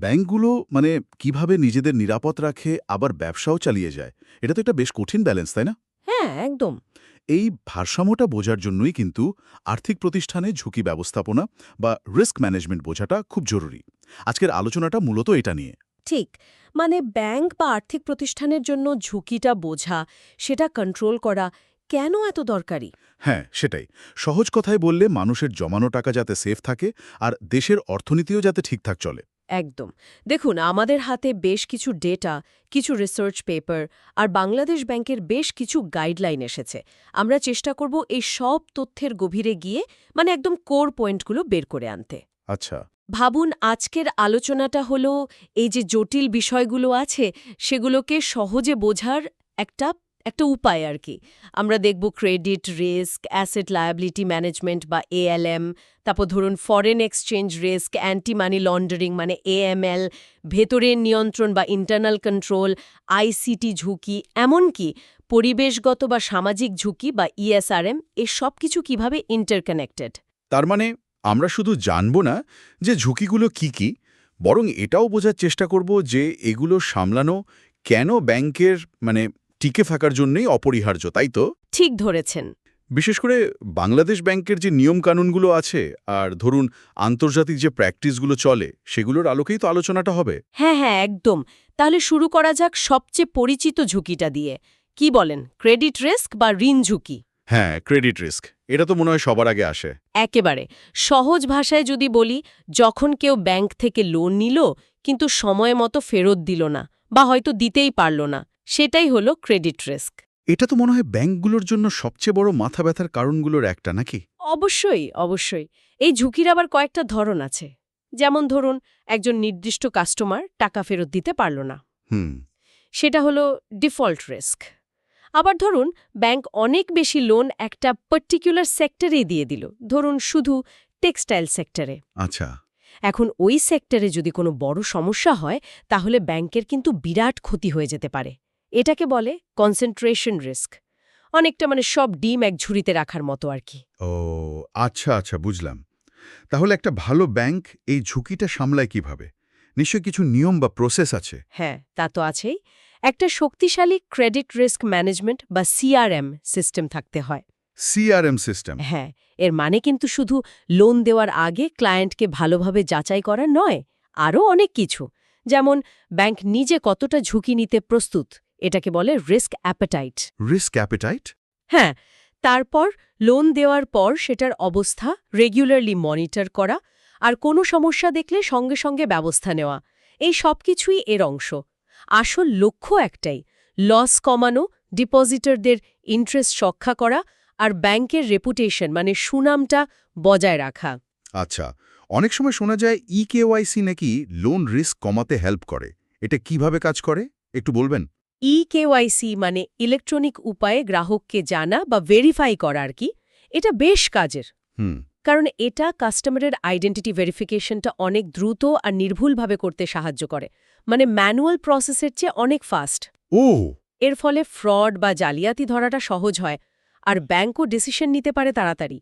ব্যাংকগুলো মানে কিভাবে নিজেদের নিরাপদ রাখে আবার ব্যবসাও চালিয়ে যায়, এটা তো একটা বেশ কঠিন ব্যালেন্স, তাই না? হ্যাঁ, একদম। এই ভারসাম্যটা বোঝার জন্যই কিন্তু আর্থিক প্রতিষ্ঠানে ঝুঁকি ব্যবস্থাপনা বা রিস্ক ম্যানেজমেন্ট বোঝাটা খুব জরুরি। আজকের আলোচনাটা মূলত এটা নিয়ে। ঠিক। মানে ব্যাংক বা আর্থিক প্রতিষ্ঠানের জন্য ঝুঁকিটা বোঝা, সেটা কন্ট্রোল করা কেন এত দরকারি? হ্যাঁ, সেটাই। সহজ কথায় বললে মানুষের জমানো টাকা যাতে সেফ থাকে আর দেশের অর্থনীতিও যাতে ঠিকঠাক চলে। একদম। দেখুন, আমাদের হাতে বেশ কিছু ডেটা, কিছু রিসার্চ পেপার আর বাংলাদেশ ব্যাংকের বেশ কিছু গাইডলাইন এসেছে। আমরা চেষ্টা করব এই সব তথ্যের গভীরে গিয়ে মানে একদম কোর পয়েন্টগুলো বের করে আনতে। আচ্ছা। ভাবুন, আজকের আলোচনাটা হলো এই যে জটিল বিষয়গুলো আছে সেগুলোকে সহজে বোঝার একটা একটা উপায় আর কি। আমরা দেখব credit risk, asset liability management বা এএলএম, তারপর ধরুন foreign exchange risk, anti money laundering মানে এএমএল, ভেতরের নিয়ন্ত্রণ বা ইন্টারনাল কন্ট্রোল, আইসিটি ঝুঁকি, এমনকি পরিবেশগত বা সামাজিক ঝুঁকি বা ইএসআরএম, এ সব কিছু কীভাবে ইন্টারকানেক্টেড। তার মানে আমরা শুধু জানব না যে ঝুঁকিগুলো কি কি, বরং এটাও বোঝার চেষ্টা করব যে এগুলো সামলানো কেন ব্যাংকের টিকে থাকার জন্যই অপরিহার্য, তাই তো? ঠিক ধরেছেন। বিশেষ করে বাংলাদেশ ব্যাংকের যে নিয়মকানুনগুলো আছে আর ধরুন আন্তর্জাতিক যে প্র্যাকটিসগুলো চলে সেগুলোর আলোকেই তো আলোচনাটা হবে। হ্যাঁ, হ্যাঁ, একদম। তাহলে শুরু করা যাক সবচেয়ে পরিচিত ঝুঁকিটা দিয়ে। কি বলেন, ক্রেডিট রিস্ক বা ঋণ ঝুঁকি? হ্যাঁ, ক্রেডিট রিস্ক, এটা তো মনে হয় সবার আগে আসে। একেবারে সহজ ভাষায় যদি বলি, যখন কেউ ব্যাংক থেকে লোন নিল কিন্তু সময় মতো ফেরত দিল না বা হয়তো দিতেই পারল না, সেটাই হলো ক্রেডিট রিস্ক। এটা তো মনে হয় ব্যাংকগুলোর জন্য সবচেয়ে বড় মাথা ব্যথার কারণগুলোর একটা, নাকি? অবশ্যই, অবশ্যই। এই ঝুঁকির আবার কয়েকটা ধরন আছে। যেমন ধরুন, একজন নির্দিষ্ট কাস্টমার টাকা ফেরত দিতে পারল না, হুম। সেটা হলো ডিফল্ট রিস্ক। আবার ধরুন, ব্যাংক অনেক বেশি লোন একটা পার্টিকুলার সেক্টরেই দিয়ে দিল, ধরুন শুধু টেক্সটাইল সেক্টরে। আচ্ছা। এখন ওই সেক্টরে যদি কোনো বড় সমস্যা হয়, তাহলে ব্যাংকের কিন্তু বিরাট ক্ষতি হয়ে যেতে পারে। এটাকে বলে কনসেন্ট্রেশন রিস্ক। অনেকটা মানে সব ডিম এক ঝুড়িতে রাখার মতো আর কি। ও, আচ্ছা আচ্ছা, বুঝলাম। তাহলে একটা ভালো ব্যাংক এই ঝুঁকিটা সামলায় কিভাবে? নিশ্চয়ই কিছু নিয়ম বা প্রসেস আছে। হ্যাঁ, তা তো আছেই। একটা শক্তিশালী ক্রেডিট রিস্ক ম্যানেজমেন্ট বা সিআরএম সিস্টেম থাকতে হয়। CRM system. হ্যাঁ, এর মানে কিন্তু শুধু লোন দেওয়ার আগে ক্লায়েন্টকে ভালোভাবে যাচাই করা নয়, আরও অনেক কিছু। যেমন ব্যাংক নিজে কতটা ঝুঁকি নিতে প্রস্তুত, এটাকে বলে রিস্ক অ্যাপেটাইট। Risk appetite. হ্যাঁ, তারপর লোন দেওয়ার পর সেটার অবস্থা রেগুলারলি মনিটর করা আর কোনো সমস্যা দেখলে সঙ্গে সঙ্গে ব্যবস্থা নেওয়া, এই সব কিছুই এর অংশ। আসল লক্ষ্য একটাই, লস কমানো, ডিপোজিটরদের ইন্টারেস্ট রক্ষা করা আর ব্যাংকের রেপুটেশন মানে সুনামটা বজায় রাখা। আচ্ছা, অনেক সময় শোনা যায় ইকেওয়াইসি নাকি লোন রিস্ক কমাতে হেল্প করে। এটা কিভাবে কাজ করে একটু বলবেন? ইকেওয়াইসি মানে ইলেকট্রনিক উপায়ে গ্রাহককে জানা বা ভেরিফাই করা আর কি। এটা বেশ কাজের। হুম। কারণ এটা কাস্টমারের আইডেন্টিটি ভেরিফিকেশনটা অনেক দ্রুত আর নির্ভুলভাবে করতে সাহায্য করে, মানে ম্যানুয়াল প্রসেসের চেয়ে অনেক ফাস্ট। ও। এর ফলে ফ্রড বা জালিয়াতি ধরাটা সহজ হয় আর ব্যাংকও ডিসিশন নিতে পারে তাড়াতাড়ি।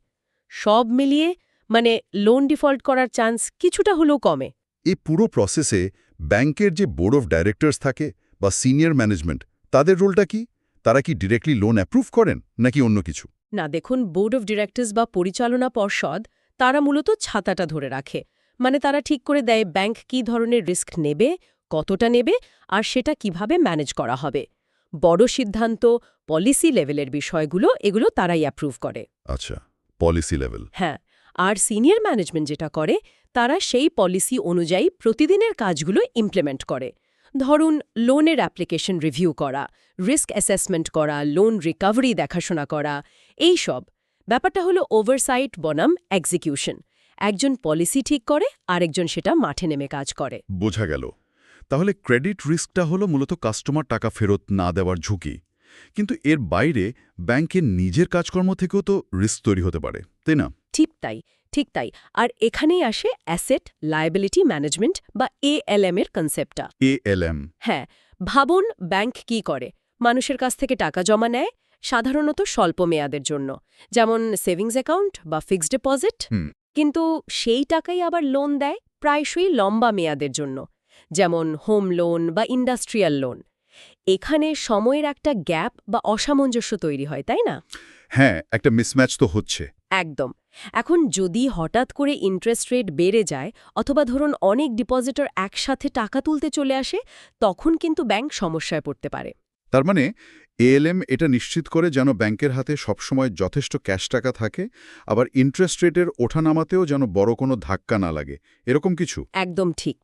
সব মিলিয়ে মানে লোন ডিফল্ট করার চান্স কিছুটা হলেও কমে। এই পুরো প্রসেসে ব্যাংকের যে বোর্ড অফ ডাইরেক্টরস থাকে বা সিনিয়র ম্যানেজমেন্ট, তাদের রোলটা কি? তারা কি ডিরেক্টলি লোন অ্যাপ্রুভ করেন নাকি অন্য কিছু? না, দেখুন, বোর্ড অফ ডিরেক্টরস বা পরিচালনা পর্ষদ তারা মূলত ছাতাটা ধরে রাখে। মানে তারা ঠিক করে দেয় ব্যাংক কী ধরনের রিস্ক নেবে, কতটা নেবে আর সেটা কিভাবে ম্যানেজ করা হবে। বড় সিদ্ধান্ত, পলিসি লেভেলের বিষয়গুলো এগুলো তারাই অ্যাপ্রুভ করে। আচ্ছা, পলিসি লেভেল। হ্যাঁ, আর সিনিয়র ম্যানেজমেন্ট যেটা করে, তারা সেই পলিসি অনুযায়ী প্রতিদিনের কাজগুলো ইমপ্লিমেন্ট করে। ধরুন, লোনের অ্যাপ্লিকেশন রিভিউ করা, রিস্ক অ্যাসেসমেন্ট করা, লোন রিকভারি দেখাশোনা করা, এই সব। ব্যাপারটা হলো ওভারসাইট বনাম এক্সিকিউশন। একজন পলিসি ঠিক করে, আরেকজন সেটা মাঠে নেমে কাজ করে। বোঝা গেল। তাহলে ক্রেডিট রিস্কটা হলো মূলত কাস্টমার টাকা ফেরত না দেওয়ার ঝুঁকি। কিন্তু এর বাইরে ব্যাংকের নিজের কাজকর্ম থেকেও তো রিস্ক তৈরি হতে পারে, তাই না? ঠিক তাই, ঠিক তাই। আর এখানেই আসে অ্যাসেট লায়াবিলিটি ম্যানেজমেন্ট বা এএলএম এর কনসেপ্টটা। এএলএম। হ্যাঁ, ভাবুন, ব্যাংক কি করে? মানুষের কাছ থেকে টাকা জমা নেয়, সাধারণত স্বল্প মেয়াদের জন্য, যেমন সেভিংস অ্যাকাউন্ট বা ফিক্সড ডিপোজিট। হুম। কিন্তু সেই টাকাই আবার লোন দেয় প্রায়শই লম্বা মেয়াদের জন্য, যেমন হোম লোন বা ইন্ডাস্ট্রিয়াল লোন। এখানে সময়ের একটা গ্যাপ বা অসামঞ্জস্য তৈরি হয়, তাই না? হ্যাঁ, একটা মিসম্যাচ তো হচ্ছে। একদম। এখন যদি হঠাৎ করে ইন্টারেস্ট রেট বেড়ে যায় অথবা ধরুন অনেক ডিপোজিটর একসাথে টাকা তুলতে চলে আসে, তখন কিন্তু ব্যাংক সমস্যায় পড়তে পারে। তার মানে এএলএম এটা নিশ্চিত করে যেন ব্যাংকের হাতে সবসময় যথেষ্ট ক্যাশ টাকা থাকে, আবার ইন্টারেস্ট রেটের ওঠানামাতেও যেন বড় কোনো ধাক্কা না লাগে, এরকম কিছু। একদম ঠিক।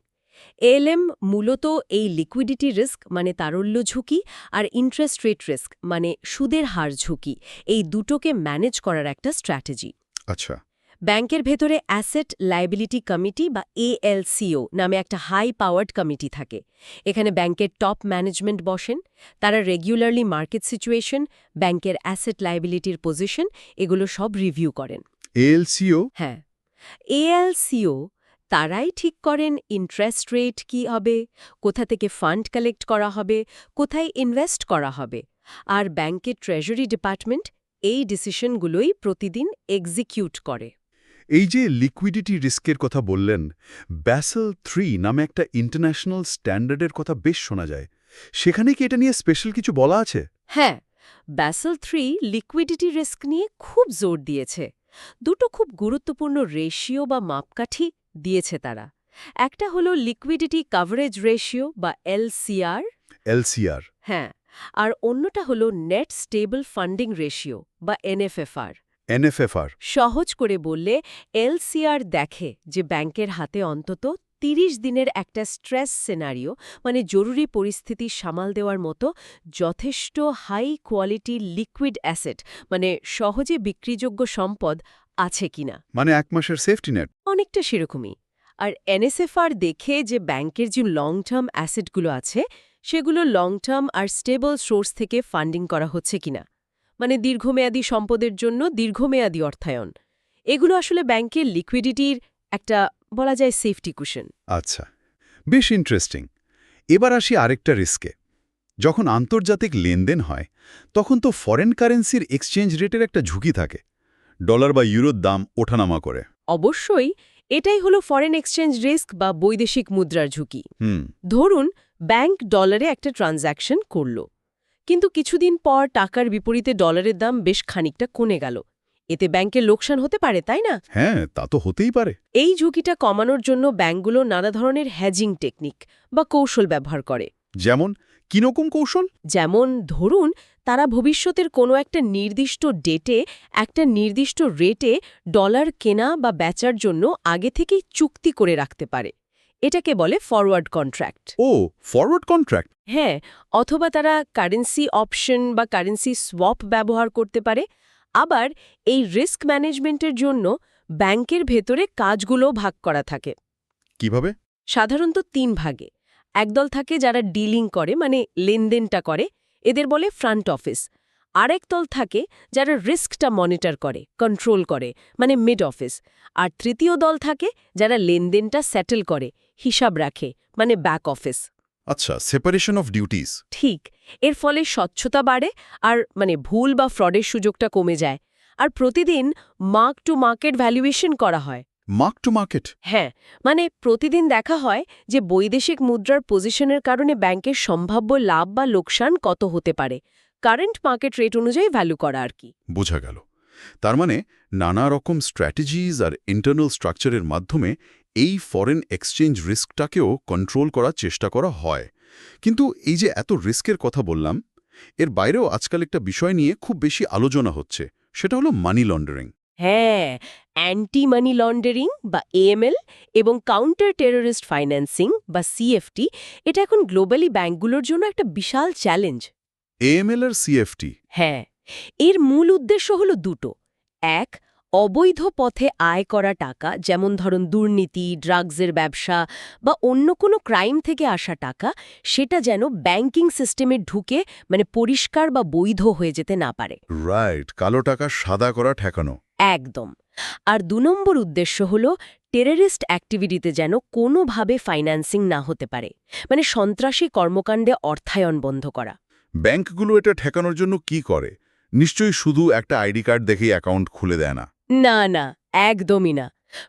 এএলএম মূলত এই লিকুইডিটি রিস্ক মানে তারল্য ঝুঁকি আর ইন্টারেস্ট রেট রিস্ক মানে সুদের হার ঝুঁকি, এই দুটোকে ম্যানেজ করার একটা স্ট্র্যাটেজি। আচ্ছা। ব্যাংকের ভেতরে অ্যাসেট লায়াবিলিটি কমিটি বা এএলসিও নামে একটা হাই পাওয়ার্ড কমিটি থাকে। এখানে ব্যাংকের টপ ম্যানেজমেন্ট বসেন। তারা রেগুলারলি মার্কেট সিচুয়েশন, ব্যাংকের অ্যাসেট লায়াবিলিটির পজিশন এগুলো সব রিভিউ করেন। এএলসিও? হ্যাঁ, এএলসিও তারাই ঠিক করেন ইন্টারেস্ট রেট কী হবে, কোথা থেকে ফান্ড কালেক্ট করা হবে, কোথায় ইনভেস্ট করা হবে। আর ব্যাংকের ট্রেজারি ডিপার্টমেন্ট এই ডিসিশনগুলোই প্রতিদিন এক্সিকিউট করে। এই যে লিকুইডিটি রিস্কের কথা বললেন, ব্যাসেল 3 নামে একটা ইন্টারন্যাশনাল স্ট্যান্ডার্ডের কথা বেশ শোনা যায়। সেখানে কি এটা নিয়ে স্পেশাল কিছু বলা আছে? হ্যাঁ, ব্যাসেল 3 লিকুইডিটি রিস্ক নিয়ে খুব জোর দিয়েছে। দুটো খুব গুরুত্বপূর্ণ রেশিও বা মাপকাঠি দিয়েছে তারা। একটা হলো লিকুইডিটি কভারেজ রেশিও বা এলসিআর। এলসিআর? হ্যাঁ, আর অন্যটা হলো নেট স্টেবল ফান্ডিং রেশিও বা এনএফএফআর। এনএফএফআর? সহজ করে বললে এলসিআর দেখে যে ব্যাংকের হাতে অন্তত ৩০ দিনের একটা স্ট্রেস সিনারিও মানে জরুরি পরিস্থিতি সামাল দেওয়ার মতো যথেষ্ট হাই কোয়ালিটি লিকুইড অ্যাসেট মানে সহজে বিক্রিযোগ্য সম্পদ আছে কিনা। মানে ১ মাসের সেফটি নেট? অনেকটা সেরকমই। আর এনএসএফআর দেখে যে ব্যাংকের যে লং টার্ম অ্যাসেটগুলো আছে সেগুলো লং টার্ম আর স্টেবল সোর্স থেকে ফান্ডিং করা হচ্ছে কিনা, মানে দীর্ঘমেয়াদী সম্পদের জন্য দীর্ঘমেয়াদী অর্থায়ন। এগুলো আসলে ব্যাংকের লিকুইডিটির একটা বলা যায় সেফটি কুশন। আচ্ছা, বেশ ইন্টারেস্টিং। এবার আসি আরেকটা রিস্কে। যখন আন্তর্জাতিক লেনদেন হয় তখন তো ফরেন কারেন্সির এক্সচেঞ্জ রেটের একটা ঝুঁকি থাকে। ডলার বা ইউরোর দাম ওঠানামা করে। অবশ্যই এটাই হলো ফরেন এক্সচেঞ্জ রিস্ক বা বৈদেশিক মুদ্রার ঝুঁকি। হুম। ধরুন ব্যাংক ডলারে একটা ট্রানজ্যাকশন করল, কিন্তু কিছুদিন পর টাকার বিপরীতে ডলারের দাম বেশ খানিকটা কমে গেল। এতে ব্যাংকের লোকসান হতে পারে, তাই না? হ্যাঁ, তা তো হতেই পারে। এই ঝুঁকিটা কমানোর জন্য ব্যাংকগুলো নানা ধরনের হ্যাজিং টেকনিক বা কৌশল ব্যবহার করে। যেমন কিরকম কৌশল? যেমন ধরুন তারা ভবিষ্যতের কোনো একটা নির্দিষ্ট ডেটে একটা নির্দিষ্ট রেটে ডলার কেনা বা বেচার জন্য আগে থেকেই চুক্তি করে রাখতে পারে। এটাকে বলে ফরওয়ার্ড কন্ট্রাক্ট। ও, ফরওয়ার্ড কন্ট্রাক্ট? হ্যাঁ, অথবা তারা কারেন্সি অপশন বা কারেন্সি সোয়াপ ব্যবহার করতে পারে। আবার এই রিস্ক ম্যানেজমেন্টের জন্য ব্যাংকের ভেতরে কাজগুলো ভাগ করা থাকে। কিভাবে? সাধারণত ৩ ভাগে। একদল থাকে যারা ডিলিং করে মানে লেনদেনটা করে, এদের বলে ফ্রন্ট অফিস। আরেক দল থাকে যারা রিস্কটা মনিটর করে, কন্ট্রোল করে মানে মিড অফিস। আর তৃতীয় দল থাকে যারা লেনদেনটা সেটেল করে, হিসাব রাখে মানে ব্যাক অফিস। আচ্ছা, সেপারেশন অফ ডিউটিস। ঠিক। এর ফলে স্বচ্ছতা বাড়ে আর মানে ভুল বা ফ্রডের সুযোগটা কমে যায়। আর প্রতিদিন মার্ক টু মার্কেট ভ্যালুয়েশন করা হয়। Mark to market? হ্যাঁ, মানে প্রতিদিন দেখা হয় যে বৈদেশিক মুদ্রার পজিশনের কারণে ব্যাংকের সম্ভাব্য লাভ বা লোকসান কত হতে পারে, কারেন্ট মার্কেট রেট অনুযায়ী ভ্যালু করা আর কি। বোঝা গেল। তার মানে নানা রকম স্ট্র্যাটেজিজ আর ইন্টারনাল স্ট্রাকচারের মাধ্যমে এই ফরেন এক্সচেঞ্জ রিস্কটাকেও কন্ট্রোল করার চেষ্টা করা হয়। কিন্তু এই যে এত রিস্কের কথা বললাম, এর বাইরেও আজকাল একটা বিষয় নিয়ে খুব বেশি আলোচনা হচ্ছে, সেটা হলো মানি লন্ডারিং। হ্যাঁ, অ্যান্টি মানি লন্ডারিং বা এএমএল এবং কাউন্টার টেররিস্ট ফাইন্যান্সিং বা সিএফটি এটা এখন গ্লোবালি ব্যাংকগুলোর জন্য একটা বিশাল চ্যালেঞ্জ। এএমএল আর সিএফটি? হ্যাঁ, এর মূল উদ্দেশ্য হলো দুটো। এক, অবৈধ পথে আয় করা টাকা, যেমন ধরুন দুর্নীতি, ড্রাগসের ব্যবসা বা অন্য কোনো ক্রাইম থেকে আসা টাকা, সেটা যেন ব্যাংকিং সিস্টেমে ঢুকে মানে পরিষ্কার বা বৈধ হয়ে যেতে না পারে। রাইট, কালো টাকা সাদা করা ঠেকানো। একদম। আর ২ নম্বর উদ্দেশ্য হল টেররিস্ট অ্যাক্টিভিটিতে যেন কোনোভাবে ফাইন্যান্সিং না হতে পারে, মানে সন্ত্রাসী কর্মকাণ্ডে অর্থায়ন বন্ধ করা। ব্যাংকগুলো এটা ঠেকানোর জন্য কি করে? নিশ্চয়ই শুধু একটা আইডি কার্ড দেখেই অ্যাকাউন্ট খুলে দেয় না। না না, একদমই না।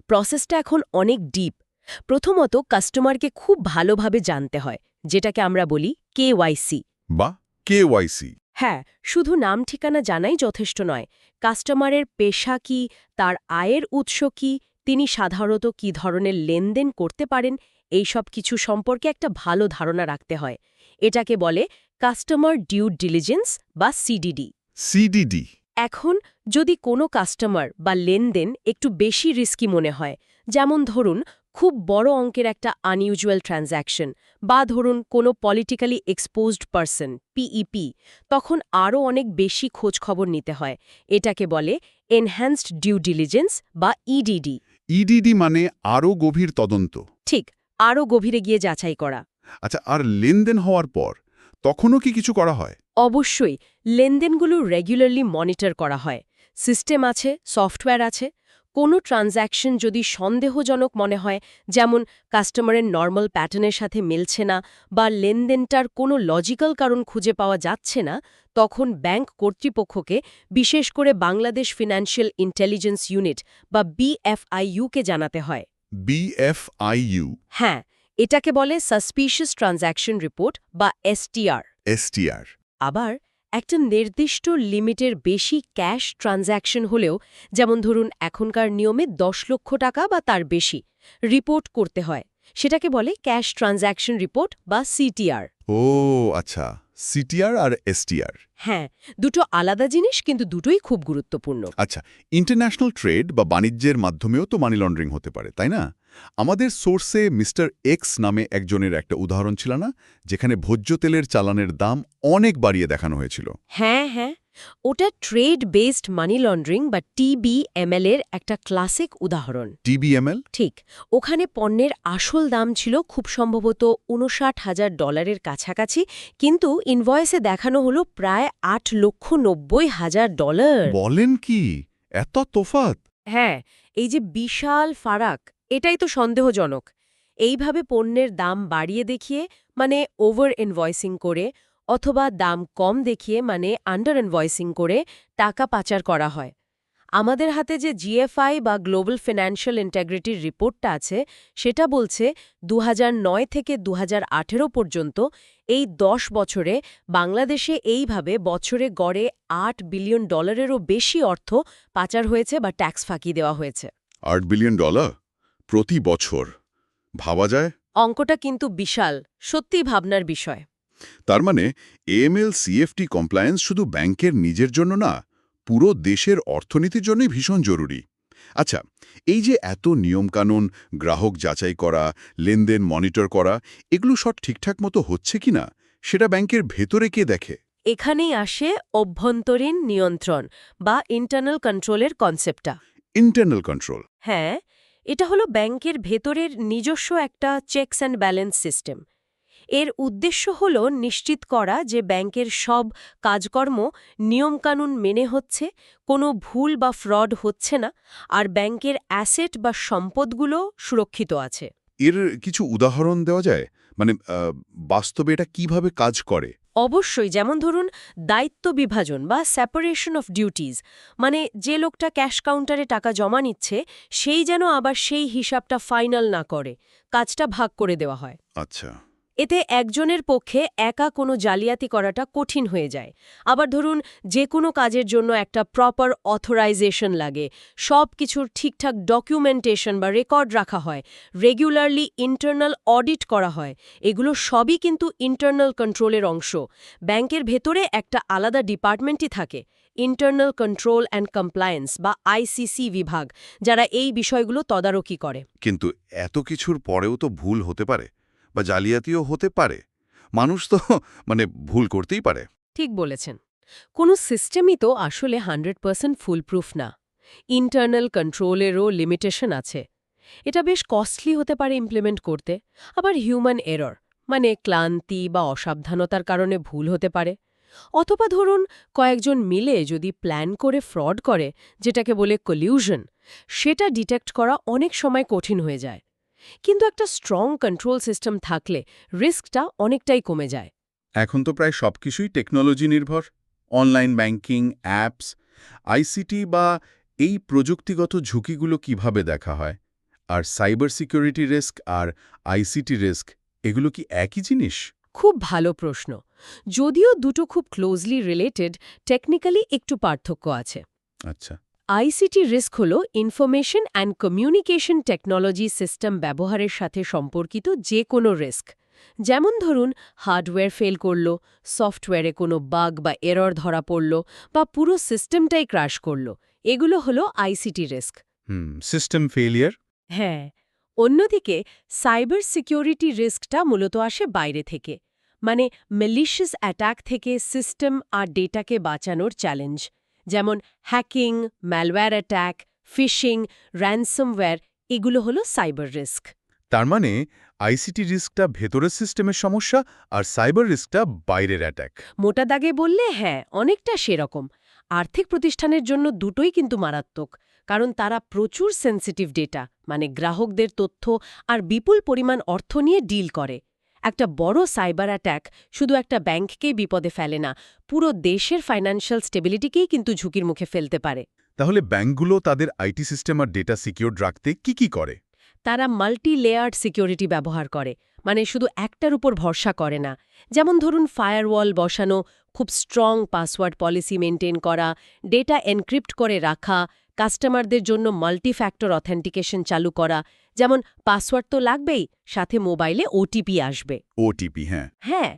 প্রসেসটা এখন অনেক ডিপ। প্রথমত কাস্টমারকে খুব ভালোভাবে জানতে হয়, যেটাকে আমরা বলি KYC। বা KYC। হ্যাঁ, শুধু নাম ঠিকানা জানাই যথেষ্ট নয়। কাস্টমারের পেশা কি, তার আয়ের উৎস কি, তিনি সাধারণত কী ধরনের লেনদেন করতে পারেন, এই সব কিছু সম্পর্কে একটা ভালো ধারণা রাখতে হয়। এটাকে বলে কাস্টমার ডিউ ডিলিজেন্স বা CDD। CDD। এখন যদি কোনো কাস্টমার বা লেনদেন একটু বেশি রিস্কি মনে হয়, যেমন ধরুন খুব বড় অঙ্কের একটা আনইউজুয়াল ট্রানজ্যাকশন, বা ধরুন কোনো পলিটিক্যালি এক্সপোজড পারসন PEP, তখন আরও অনেক বেশি খোঁজ খবর নিতে হয়। এটাকে বলে এনহ্যান্সড ডিউ ডিলিজেন্স বা EDD। EDD মানে আরও গভীর তদন্ত। ঠিক, আরও গভীরে গিয়ে যাচাই করা। আচ্ছা, আর লেনদেন হওয়ার পর তখনও কি কিছু করা হয়? অবশ্যই লেনদেনগুলো রেগুলারলি মনিটর করা হয়। সিস্টেম আছে, সফটওয়্যার আছে। কোনো ট্রানজ্যাকশন যদি সন্দেহজনক মনে হয়, যেমন কাস্টমারের নর্মাল প্যাটার্নের সাথে মিলছে না বা লেনদেনটার কোনো লজিক্যাল কারণ খুঁজে পাওয়া যাচ্ছে না, তখন ব্যাংক কর্তৃপক্ষকে, বিশেষ করে বাংলাদেশ ফিনান্সিয়াল ইন্টেলিজেন্স ইউনিট বা BFIU-কে জানাতে হয়। BFIU। হ্যাঁ, এটাকে বলে সাসপিশিয়াস ট্রানজ্যাকশন রিপোর্ট বা STR। STR। আবার একটা নির্দিষ্ট লিমিটের বেশি ক্যাশ ট্রানজ্যাকশন হলেও, যেমন ধরুন এখনকার নিয়মে 10 লক্ষ টাকা বা তার বেশি, রিপোর্ট করতে হয়। সেটাকে বলে ক্যাশ ট্রানজ্যাকশন রিপোর্ট বা CTR। ও আচ্ছা, CTR আর STR। হ্যাঁ, দুটো আলাদা জিনিস, কিন্তু দুটোই খুব গুরুত্বপূর্ণ। আচ্ছা, ইন্টারন্যাশনাল ট্রেড বা বাণিজ্যের মাধ্যমেও তো মানি লন্ডারিং হতে পারে, তাই না? আমাদের সোর্সে মিস্টার এক্স নামে একজনের একটা উদাহরণ ছিল না, যেখানে ভোজ্য তেলের চালানের দাম অনেক বাড়িয়ে দেখানো হয়েছিল? হ্যাঁ হ্যাঁ, ওটা ট্রেড বেসড মানি লন্ডারিং বা TBML এর একটা ক্লাসিক উদাহরণ। TBML? ঠিক, ওখানে পণ্যের আসল দাম ছিল খুব সম্ভবত $59,000 কাছাকাছি, কিন্তু ইনভয়েসে দেখানো হলো প্রায় $8,90,000। বলেন কি, এত তোফাত? হ্যাঁ, এই যে বিশাল ফারাক, এটাই তো সন্দেহজনক। এইভাবে পণ্যের দাম বাড়িয়ে দেখিয়ে, মানে ওভার ইনভয়েসিং করে, অথবা দাম কম দেখিয়ে, মানে আন্ডার ইনভয়েসিং করে টাকা পাচার করা হয়। আমাদের হাতে যে GFI বা গ্লোবাল ফিনান্সিয়াল ইন্টিগ্রিটির রিপোর্টটা আছে, সেটা বলছে 2009 থেকে 2018 পর্যন্ত এই 10 বছরে বাংলাদেশে এইভাবে বছরে গড়ে $8 বিলিয়নেরও বেশি অর্থ পাচার হয়েছে বা ট্যাক্স ফাঁকি দেওয়া হয়েছে। $8 বিলিয়ন প্রতি বছর, ভাবা যায়? অঙ্কটা কিন্তু বিশাল, সত্যিই ভাবনার বিষয়। তার মানে AML CFT কমপ্লায়েন্স শুধু ব্যাংকের নিজের জন্য না, পুরো দেশের অর্থনীতির জন্যই ভীষণ জরুরি। আচ্ছা, এই যে এত নিয়মকানুন, গ্রাহক যাচাই করা, লেনদেন মনিটর করা, এগুলো সব ঠিকঠাক মতো হচ্ছে কিনা সেটা ব্যাংকের ভেতরে কে দেখে? এখানেই আসে অভ্যন্তরীণ নিয়ন্ত্রণ বা ইন্টারনাল কন্ট্রোলের কনসেপ্টটা। Internal control. হ্যাঁ, এটা হলো ব্যাংকের ভেতরের নিজস্ব একটা চেকস অ্যান্ড ব্যালেন্স সিস্টেম। এর উদ্দেশ্য হল নিশ্চিত করা যে ব্যাংকের সব কাজকর্ম নিয়মকানুন মেনে হচ্ছে, কোনো ভুল বা ফ্রড হচ্ছে না, আর ব্যাংকের অ্যাসেট বা সম্পদগুলো সুরক্ষিত আছে। এর কিছু উদাহরণ দেওয়া যায়? মানে বাস্তবে এটা কিভাবে কাজ করে? অবশ্যই, যেমন ধরুন দায়িত্ব বিভাজন বা সেপারেশন অফ ডিউটিজ, মানে যে লোকটা ক্যাশ কাউন্টারে টাকা জমা নিচ্ছে, সেই যেন আবার সেই হিসাবটা ফাইনাল না করে, কাজটা ভাগ করে দেওয়া হয়। আচ্ছা। এতে একজনের পক্ষে একা কোনো জালিয়াতি করাটা কঠিন হয়ে যায়। আবার ধরুন যে কোনো কাজের জন্য একটা প্রপার অথরাইজেশন লাগে, সব কিছুর ঠিকঠাক ডকুমেন্টেশন বা রেকর্ড রাখা হয়, রেগুলারলি ইন্টারনাল অডিট করা হয়, এগুলো সবই কিন্তু ইন্টারনাল কন্ট্রোলের অংশ। ব্যাংকের ভেতরে একটা আলাদা ডিপার্টমেন্টই থাকে, ইন্টারনাল কন্ট্রোল অ্যান্ড কমপ্লায়েন্স বা ICC বিভাগ, যারা এই বিষয়গুলো তদারকি করে। কিন্তু এত কিছুর পরেও তো ভুল হতে পারে বা জালিয়াতিও হতে পারে। মানুষ তো মানে ভুল করতেই পারে। ঠিক বলেছেন, কোনো সিস্টেমই তো আসলে 100% ফুলপ্রুফ না। ইন্টারনাল কন্ট্রোলেরও লিমিটেশন আছে। এটা বেশ কস্টলি হতে পারে ইমপ্লিমেন্ট করতে। আবার হিউম্যান এরর, মানে ক্লান্তি বা অসাবধানতার কারণে ভুল হতে পারে। অথবা ধরুন কয়েকজন মিলে যদি প্ল্যান করে ফ্রড করে, যেটাকে বলে কলিউশন, সেটা ডিটেক্ট করা অনেক সময় কঠিন হয়ে যায়। কিন্তু একটা স্ট্রং কন্ট্রোল সিস্টেম থাকলে রিস্কটা অনেকটাই কমে যায়। এখন তো প্রায় সবকিছুই টেকনোলজি নির্ভর। অনলাইন ব্যাংকিং, অ্যাপস, ICT বা এই প্রযুক্তিগত ঝুঁকিগুলো কিভাবে দেখা হয়? আর সাইবার সিকিউরিটি রিস্ক আর আইসিটি রিস্ক এগুলো কি একই জিনিস? খুব ভালো প্রশ্ন। যদিও দুটো খুব ক্লোজলি রিলেটেড, টেকনিক্যালি একটু পার্থক্য আছে। আচ্ছা। আইসিটি রিস্ক হল information and communication technology system ব্যবহারের সাথে সম্পর্কিত যে কোনো রিস্ক। যেমন ধরুন, হার্ডওয়্যার ফেল করল, সফটওয়্যারে কোনো বাগ বা এরর ধরা পড়ল, বা পুরো সিস্টেমটাই ক্র্যাশ করল, এগুলো হলো আইসিটি রিস্ক। System failure? হ্যাঁ। অন্যদিকে সাইবার সিকিউরিটি রিস্কটা মূলত আসে বাইরে থেকে, মানে ম্যালিশিয়াস অ্যাটাক থেকে সিস্টেম আর ডেটাকে বাঁচানোর চ্যালেঞ্জ। যেমন hacking, malware attack, phishing, ransomware, এগুলো হলো সাইবার রিস্ক। তার মানে আইসিটি রিস্কটা ভেতরের সিস্টেমের সমস্যা আর সাইবার রিস্কটা বাইরের অ্যাটাক। মোটা দাগে বললে হ্যাঁ, অনেকটা সেরকম। আর্থিক প্রতিষ্ঠানের জন্য দুটোই কিন্তু মারাত্মক, কারণ তারা প্রচুর সেনসিটিভ ডেটা, মানে গ্রাহকদের তথ্য আর বিপুল পরিমাণ অর্থ নিয়ে ডিল করে। একটা বড় সাইবার অ্যাটাক শুধু একটা ব্যাংককেই বিপদে ফেলে না, পুরো দেশের ফাইন্যান্সিয়াল স্টেবিলিটিকেই কিন্তু ঝুঁকির মুখে ফেলতে পারে। তাহলে ব্যাংকগুলো তাদের আইটি সিস্টেম আর ডেটা সিকিউরড রাখতে কি করে? তারা মাল্টি লেয়ার্ড সিকিউরিটি ব্যবহার করে, মানে শুধু একটার উপর ভরসা করে না। যেমন ধরুন, ফায়ারওয়াল বসানো, খুব স্ট্রং পাসওয়ার্ড পলিসি মেনটেন করা, ডেটা এনক্রিপ্ট করে রাখা, কাস্টমারদের জন্য মাল্টি ফ্যাক্টর অথেন্টিকেশন চালু করা। যেমন পাসওয়ার্ড তো লাগবেই, সাথে মোবাইলে ওটিপি আসবে। ওটিপি, হ্যাঁ। হ্যাঁ,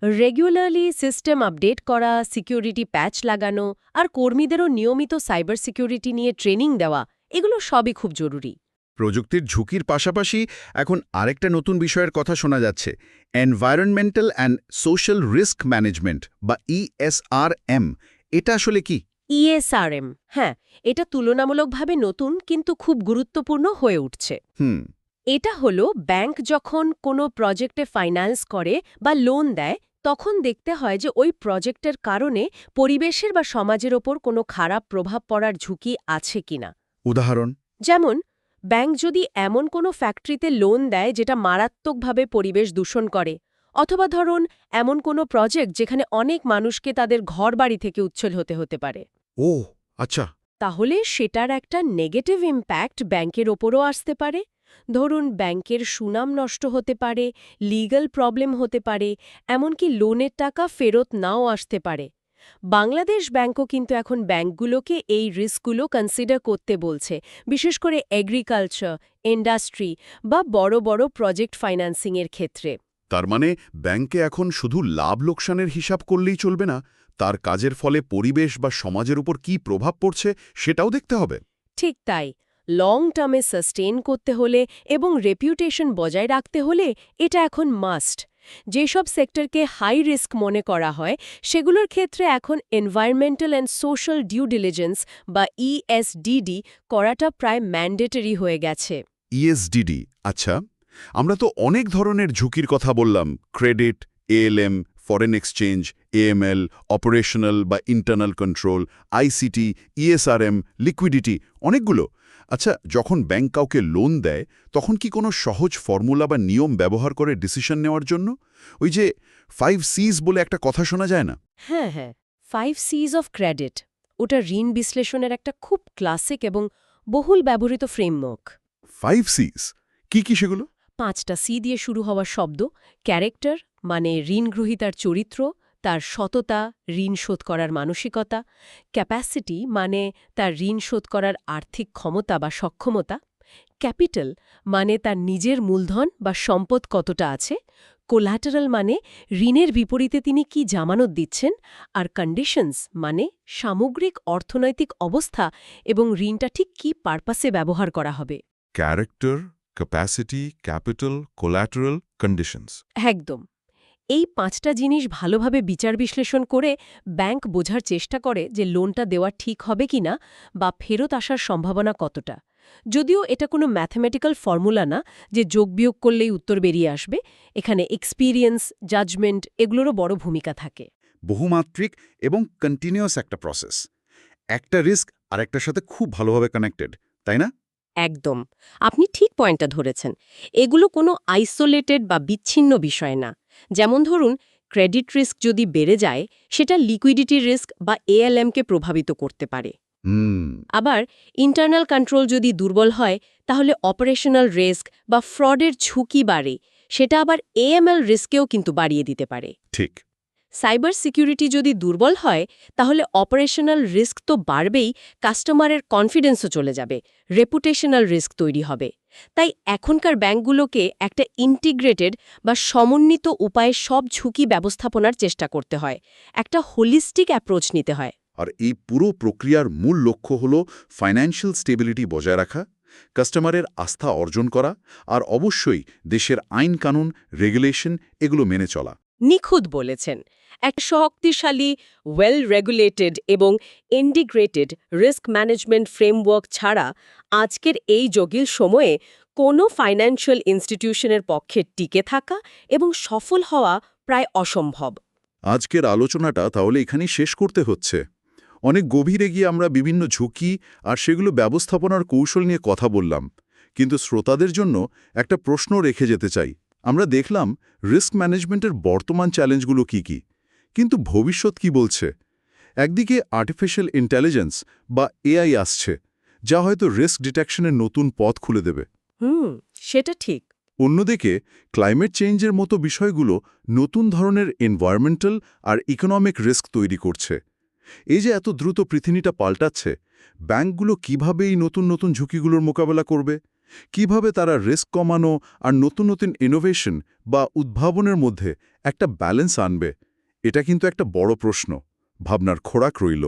রেগুলারলি সিস্টেম আপডেট করা, সিকিউরিটি প্যাচ লাগানো, আর কর্মীদেরও নিয়মিত সাইবার সিকিউরিটি নিয়ে ট্রেনিং দেওয়া, এগুলো সবই খুব জরুরি। প্রযুক্তির ঝুঁকির পাশাপাশি এখন আরেকটা নতুন বিষয়ের কথা শোনা যাচ্ছে, environmental and social risk management বা ESRM। এটা আসলে কি? ইএসআরএম, হ্যাঁ, এটা তুলনামূলকভাবে নতুন কিন্তু খুব গুরুত্বপূর্ণ হয়ে উঠছে। এটা হলো ব্যাংক যখন কোনো প্রজেক্টে ফাইন্যান্স করে বা লোন দেয়, তখন দেখতে হয় যে ওই প্রজেক্টের কারণে পরিবেশের বা সমাজের ওপর কোনো খারাপ প্রভাব পড়ার ঝুঁকি আছে কিনা। উদাহরণ? যেমন, ব্যাংক যদি এমন কোনো ফ্যাক্টরিতে লোন দেয় যেটা মারাত্মকভাবে পরিবেশ দূষণ করে, অথবা ধরুন এমন কোনো প্রজেক্ট যেখানে অনেক মানুষকে তাদের ঘরবাড়ি থেকে উচ্ছল হতে পারে, ও আচ্ছা। তাহলে সেটার একটা নেগেটিভ ইম্প্যাক্ট ব্যাংকের ওপরও আসতে পারে। ধরুন, ব্যাংকের সুনাম নষ্ট হতে পারে, লিগ্যাল প্রবলেম হতে পারে, এমনকি লোনের টাকা ফেরত নাও আসতে পারে। বাংলাদেশ ব্যাংকও কিন্তু এখন ব্যাংকগুলোকে এই রিস্কগুলো কনসিডার করতে বলছে, বিশেষ করে এগ্রিকালচার, ইন্ডাস্ট্রি বা বড় বড় প্রজেক্ট ফাইন্যান্সিংয়ের ক্ষেত্রে। তার মানে ব্যাংকে এখন শুধু লাভ লোকসানের হিসাব করলেই চলবে না, তার কাজের ফলে পরিবেশ বা সমাজের উপর কী প্রভাব পড়ছে সেটাও দেখতে হবে। ঠিক তাই। লং টার্মে সাস্টেইন করতে হলে এবং রেপুটেশন বজায় রাখতে হলে এটা এখন মাস্ট। যেসব সেক্টরকে হাই রিস্ক মনে করা হয়, সেগুলোর ক্ষেত্রে এখন environmental and social due diligence বা ESDD করাটা প্রায় ম্যান্ডেটরি হয়ে গেছে। ESDD, আচ্ছা। আমরা তো অনেক ধরনের ঝুঁকির কথা বললাম, credit, ALM, foreign exchange, AML, operational বা internal control, ICT, ESRM, liquidity, অনেকগুলো। আচ্ছা, যখন ব্যাংক কাউকে লোন দেয় তখন কি কোনো সহজ ফর্মুলা বা নিয়ম ব্যবহার করে ডিসিশন নেওয়ার জন্য? ওই যে 5 Cs বলে একটা কথা শোনা যায় না? হ্যাঁ, 5 Cs অফ ক্রেডিট, ওটা ঋণ বিশ্লেষণের একটা খুব ক্লাসিক এবং বহুল ব্যবহৃত ফ্রেমওয়ার্ক। 5 Cs কি সেগুলো? 5টা সি দিয়ে শুরু হওয়া শব্দ। ক্যারেক্টার, মানে ঋণ গ্রহীতার চরিত্র, তার সততা, ঋণ শোধ করার মানসিকতা। ক্যাপাসিটি, মানে তার ঋণ শোধ করার আর্থিক ক্ষমতা বা সক্ষমতা। ক্যাপিটাল, মানে তার নিজের মূলধন বা সম্পদ কতটা আছে। কোল্যাটারাল, মানে ঋণের বিপরীতে তিনি কি জামানত দিচ্ছেন। আর কন্ডিশনস, মানে সামগ্রিক অর্থনৈতিক অবস্থা এবং ঋণটা ঠিক কী পারপাসে ব্যবহার করা হবে। Character, capacity, capital, collateral, conditions. একদম। এই 5টা জিনিস ভালোভাবে বিচার বিশ্লেষণ করে ব্যাংক বোঝার চেষ্টা করে যে লোনটা দেওয়া ঠিক হবে কিনা বা ফেরত আসার সম্ভাবনা কতটা। যদিও এটা কোনো ম্যাথমেটিক্যাল ফর্মুলা না যে যোগ বিয়োগ করলেই উত্তর বেরিয়ে আসবে, এখানে এক্সপিরিয়েন্স, জাজমেন্ট, এগুলোরও বড় ভূমিকা থাকে। বহুমাত্রিক এবং কন্টিনিউয়াস একটা প্রসেস। একটা রিস্ক আরেকটার সাথে খুব ভালোভাবে কানেক্টেড, তাই না? একদম, আপনি ঠিক পয়েন্টটা ধরেছেন। এগুলো কোনো আইসোলেটেড বা বিচ্ছিন্ন বিষয় না। যেমন ধরুন, ক্রেডিট রিস্ক যদি বেড়ে যায়, সেটা লিকুইডিটি রিস্ক বা ALM-কে প্রভাবিত করতে পারে। আবার ইন্টারনাল কন্ট্রোল যদি দুর্বল হয়, তাহলে অপারেশনাল রিস্ক বা ফ্রডের ঝুঁকি বাড়ে, সেটা আবার এএমএল রিস্কেও কিন্তু বাড়িয়ে দিতে পারে। ঠিক। সাইবার সিকিউরিটি যদি দুর্বল হয় তাহলে অপারেশনাল রিস্ক তো বাড়বেই, কাস্টমারের কনফিডেন্সও চলে যাবে, রেপুটেশনাল রিস্ক তৈরি হবে। তাই এখনকার ব্যাংকগুলোকে একটা ইন্টিগ্রেটেড বা সমন্বিত উপায়ে সব ঝুঁকি ব্যবস্থাপনার চেষ্টা করতে হয়, একটা হোলিস্টিক অ্যাপ্রোচ নিতে হয়। আর এই পুরো প্রক্রিয়ার মূল লক্ষ্য হল ফাইন্যান্সিয়াল স্টেবিলিটি বজায় রাখা, কাস্টমারের আস্থা অর্জন করা, আর অবশ্যই দেশের আইন কানুন, রেগুলেশন এগুলো মেনে চলা। নিখুঁত বলেছেন। এক শক্তিশালী, ওয়েল রেগুলেটেড এবং ইন্টিগ্রেটেড রিস্ক ম্যানেজমেন্ট ফ্রেমওয়ার্ক ছাড়া আজকের এই জটিল সময়ে কোনো ফাইন্যান্সিয়াল ইনস্টিটিউশনের পক্ষে টিকে থাকা এবং সফল হওয়া প্রায় অসম্ভব। আজকের আলোচনাটা তাহলে এখানেই শেষ করতে হচ্ছে। অনেক গভীরে গিয়ে আমরা বিভিন্ন ঝুঁকি আর সেগুলো ব্যবস্থাপনার কৌশল নিয়ে কথা বললাম, কিন্তু শ্রোতাদের জন্য একটা প্রশ্ন রেখে যেতে চাই। আমরা দেখলাম রিস্ক ম্যানেজমেন্টের বর্তমান চ্যালেঞ্জগুলো কি কি, কিন্তু ভবিষ্যৎ কি বলছে। একদিকে আর্টিফিশিয়াল ইন্টেলিজেন্স বা এআই আসছে, যা হয়তো রিস্ক ডিটেকশনের নতুন পথ খুলে দেবে। সেটা ঠিক। অন্যদিকে ক্লাইমেট চেঞ্জের মতো বিষয়গুলো নতুন ধরনের এনভায়রনমেন্টাল আর ইকোনমিক রিস্ক তৈরি করছে। এই যে এত দ্রুত পৃথিবীটা পাল্টাচ্ছে, ব্যাংকগুলো কিভাবে এই নতুন নতুন ঝুঁকিগুলোর মোকাবেলা করবে, কিভাবে তারা রিস্ক কমানো আর নতুন নতুন ইনোভেশন বা উদ্ভাবনের মধ্যে একটা ব্যালেন্স আনবে, এটা কিন্তু একটা বড় প্রশ্ন, ভাবনার খোরাক রইল।